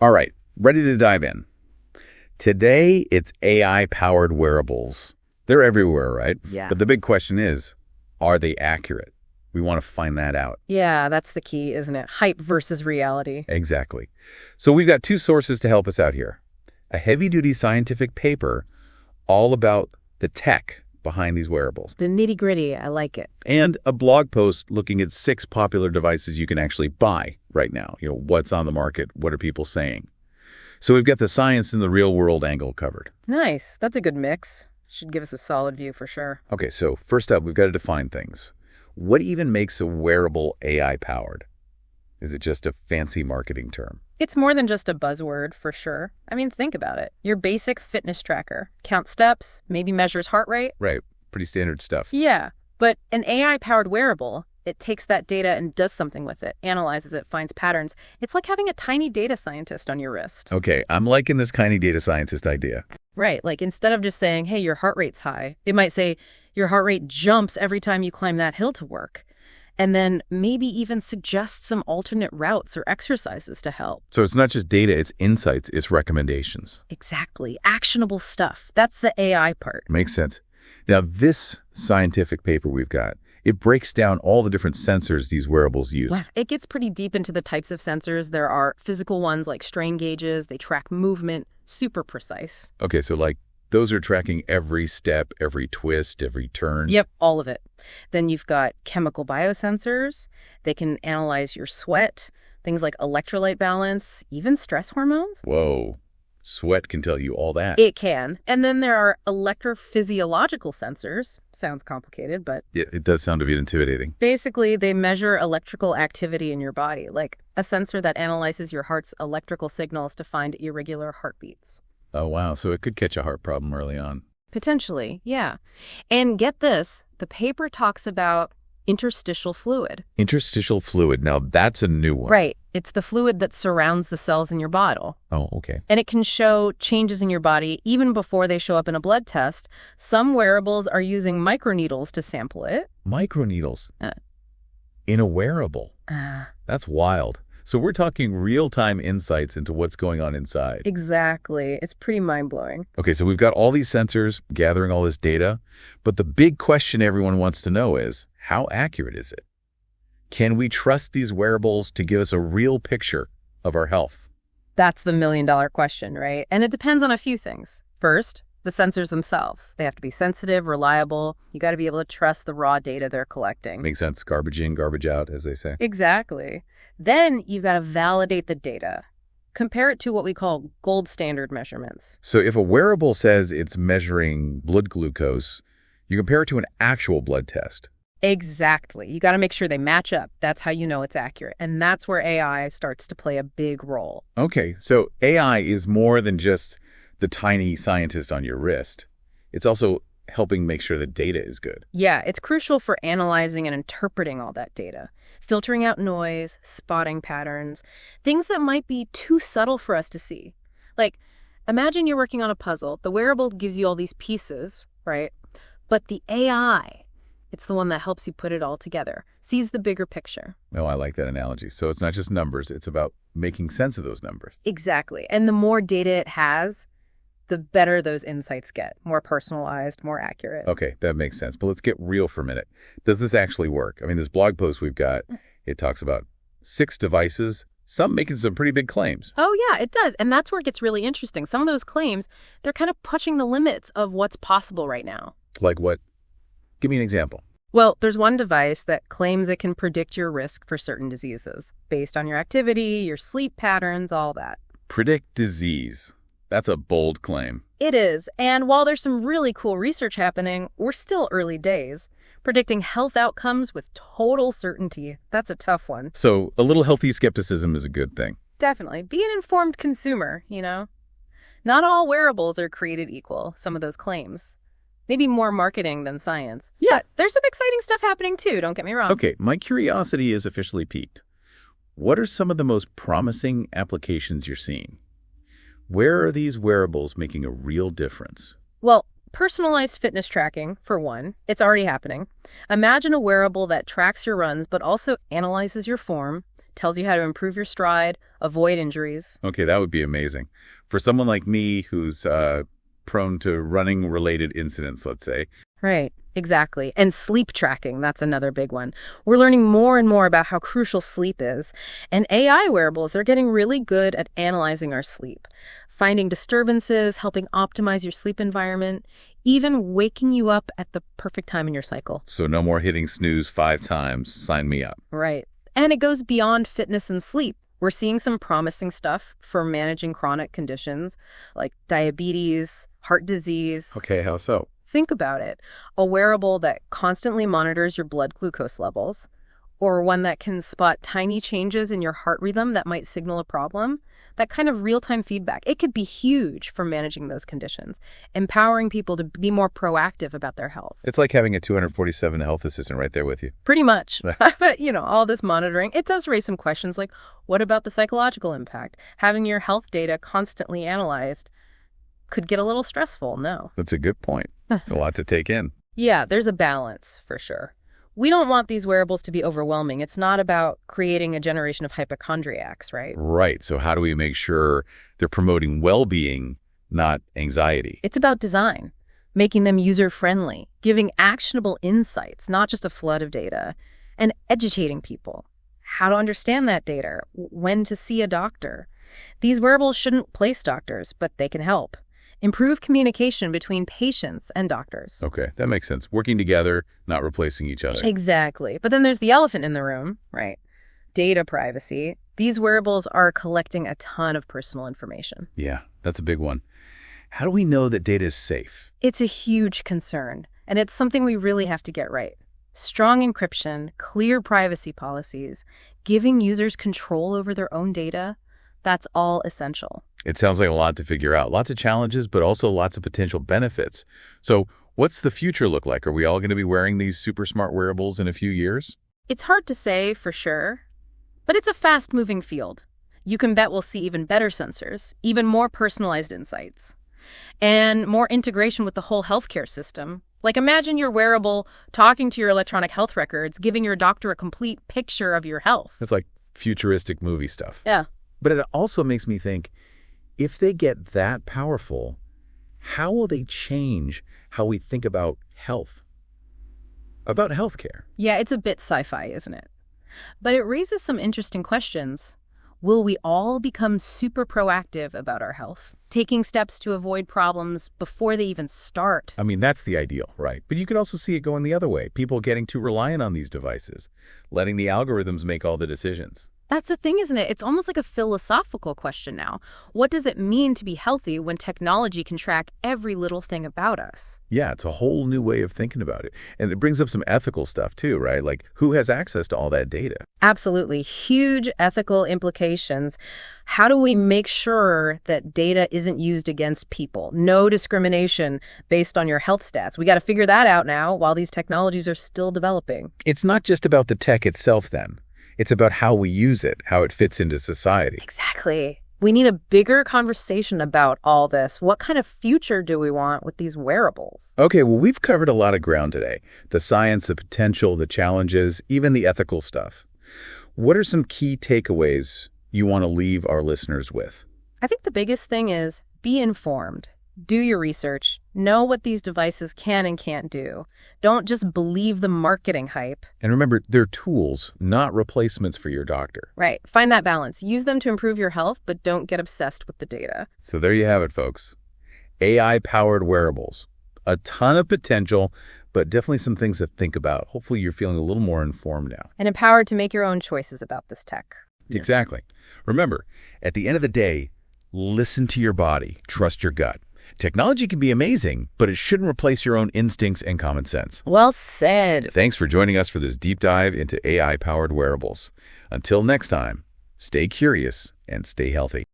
All right, ready to dive in. Today, it's AI-powered wearables. They're everywhere, right? Yeah. But the big question is, are they accurate? We want to find that out. Yeah, that's the key, isn't it? Hype versus reality. Exactly. So we've got two sources to help us out here. A heavy-duty scientific paper all about the tech behind these wearables. The nitty-gritty, I like it. And a blog post looking at 6 popular devices you can actually buy right now. What's on the market? What are people saying? So we've got the science and the real-world angle covered. Nice. That's a good mix. Should give us a solid view for sure. Okay, so first up, we've got to define things. What even makes a wearable AI-powered? Is it just a fancy marketing term? It's more than just a buzzword, for sure. I mean, think about it. Your basic fitness tracker. Counts steps, maybe measures heart rate. Right, pretty standard stuff. Yeah, but an AI-powered wearable, it takes that data and does something with it, analyzes it, finds patterns. It's like having a tiny data scientist on your wrist. Okay, I'm liking this tiny data scientist idea. Right, like instead of just saying, hey, your heart rate's high, it might say, your heart rate jumps every time you climb that hill to work. And then maybe even suggest some alternate routes or exercises to help. So it's not just data, it's insights, it's recommendations. Exactly. Actionable stuff. That's the AI part. Makes sense. Now, this scientific paper we've got, it breaks down all the different sensors these wearables use. Wow. It gets pretty deep into the types of sensors. There are physical ones like strain gauges. They track movement, super precise. Okay, so those are tracking every step, every twist, every turn. Yep, all of it. Then you've got chemical biosensors. They can analyze your sweat, things like electrolyte balance, even stress hormones. Whoa, sweat can tell you all that. It can. And then there are electrophysiological sensors. Sounds complicated, but Yeah, it does sound a bit intimidating. basically they measure electrical activity in your body, like a sensor that analyzes your heart's electrical signals to find irregular heartbeats. Oh, wow, so it could catch a heart problem early on. Potentially, yeah. And get this, the paper talks about interstitial fluid. Interstitial fluid, now that's a new one. Right. It's the fluid that surrounds the cells in your bottle. Oh, okay. And it can show changes in your body even before they show up in a blood test. Some wearables are using microneedles to sample it. Microneedles Uh. in a wearable. That's wild. So we're talking real-time insights into what's going on inside. Exactly. It's pretty mind-blowing. Okay, so we've got all these sensors gathering all this data, but the big question everyone wants to know is, how accurate is it? Can we trust these wearables to give us a real picture of our health? That's the million-dollar question, right? And it depends on a few things. First, the sensors themselves. They have to be sensitive, reliable. You got to be able to trust the raw data they're collecting. Makes sense. Garbage in, garbage out, as they say. Exactly. Then you've got to validate the data. Compare it to what we call gold standard measurements. So if a wearable says it's measuring blood glucose, you compare it to an actual blood test. Exactly. You got to make sure they match up. That's how you know it's accurate. And that's where AI starts to play a big role. Okay, so AI is more than just the tiny scientist on your wrist. It's also helping make sure the data is good. Yeah, it's crucial for analyzing and interpreting all that data, filtering out noise, spotting patterns, things that might be too subtle for us to see. Like, imagine you're working on a puzzle. The wearable gives you all these pieces, right? But the AI, it's the one that helps you put it all together, sees the bigger picture. Oh, I like that analogy. So it's not just numbers, it's about making sense of those numbers. Exactly. And the more data it has, the better those insights get. More personalized, more accurate. Okay, that makes sense. But let's get real for a minute. Does this actually work? I mean, this blog post we've got, it talks about 6 devices, some making some pretty big claims. Oh, yeah, it does. And that's where it gets really interesting. Some of those claims, they're kind of pushing the limits of what's possible right now. Like what? Give me an example. Well, there's one device that claims it can predict your risk for certain diseases based on your activity, your sleep patterns, all that. Predict disease. That's a bold claim. It is. And while there's some really cool research happening, we're still early days. Predicting health outcomes with total certainty, that's a tough one. So a little healthy skepticism is a good thing. Definitely. Be an informed consumer, you know? Not all wearables are created equal, some of those claims. Maybe more marketing than science. Yeah. But there's some exciting stuff happening too, don't get me wrong. Okay, my curiosity is officially piqued. What are some of the most promising applications you're seeing? Where are these wearables making a real difference? Well, personalized fitness tracking, for one. It's already happening. Imagine a wearable that tracks your runs but also analyzes your form, tells you how to improve your stride, avoid injuries. Okay, that would be amazing. For someone like me who's prone to running-related incidents, let's say. Right, exactly. And sleep tracking, that's another big one. We're learning more and more about how crucial sleep is. And AI wearables, they're getting really good at analyzing our sleep, finding disturbances, helping optimize your sleep environment, even waking you up at the perfect time in your cycle. So no more hitting snooze 5 times. Sign me up. Right. And it goes beyond fitness and sleep. We're seeing some promising stuff for managing chronic conditions like diabetes, heart disease. Okay, how so? Think about it. A wearable that constantly monitors your blood glucose levels, or one that can spot tiny changes in your heart rhythm that might signal a problem. That kind of real-time feedback, it could be huge for managing those conditions, empowering people to be more proactive about their health. It's like having a 247 health assistant right there with you. Pretty much. But, all this monitoring, it does raise some questions like, what about the psychological impact? Having your health data constantly analyzed could get a little stressful, no? That's a good point. It's a lot to take in. Yeah, there's a balance, for sure. We don't want these wearables to be overwhelming. It's not about creating a generation of hypochondriacs, right? Right. So how do we make sure they're promoting well-being, not anxiety? It's about design, making them user-friendly, giving actionable insights, not just a flood of data, and educating people. How to understand that data, when to see a doctor. These wearables shouldn't place doctors, but they can help. Improve communication between patients and doctors. Okay, that makes sense. Working together, not replacing each other. Exactly. But then there's the elephant in the room, right? Data privacy. These wearables are collecting a ton of personal information. Yeah, that's a big one. How do we know that data is safe? It's a huge concern, and it's something we really have to get right. Strong encryption, clear privacy policies, giving users control over their own data, that's all essential. It sounds like a lot to figure out. Lots of challenges, but also lots of potential benefits. So what's the future look like? Are we all going to be wearing these super smart wearables in a few years? It's hard to say for sure, but it's a fast-moving field. You can bet we'll see even better sensors, even more personalized insights, and more integration with the whole healthcare system. Like, imagine your wearable talking to your electronic health records, giving your doctor a complete picture of your health. It's like futuristic movie stuff. Yeah. But it also makes me think, if they get that powerful, how will they change how we think about health? About healthcare? Yeah, it's a bit sci-fi, isn't it? But it raises some interesting questions. Will we all become super proactive about our health, taking steps to avoid problems before they even start? I mean, that's the ideal, right? But you could also see it going the other way. People getting too reliant on these devices, letting the algorithms make all the decisions. That's the thing, isn't it? It's almost like a philosophical question now. What does it mean to be healthy when technology can track every little thing about us? Yeah, it's a whole new way of thinking about it. And it brings up some ethical stuff too, right? Like, who has access to all that data? Absolutely. Huge ethical implications. How do we make sure that data isn't used against people? No discrimination based on your health stats. We got to figure that out now while these technologies are still developing. It's not just about the tech itself then. It's about how we use it, how it fits into society. Exactly. We need a bigger conversation about all this. What kind of future do we want with these wearables? Okay, well, we've covered a lot of ground today. The science, the potential, the challenges, even the ethical stuff. What are some key takeaways you want to leave our listeners with? I think the biggest thing is be informed. Do your research. Know what these devices can and can't do. Don't just believe the marketing hype. And remember, they're tools, not replacements for your doctor. Right. Find that balance. Use them to improve your health, but don't get obsessed with the data. So there you have it, folks. AI-powered wearables. A ton of potential, but definitely some things to think about. Hopefully you're feeling a little more informed now. And empowered to make your own choices about this tech. Exactly. Remember, at the end of the day, listen to your body. Trust your gut. Technology can be amazing, but it shouldn't replace your own instincts and common sense. Well said. Thanks for joining us for this deep dive into AI-powered wearables. Until next time, stay curious and stay healthy.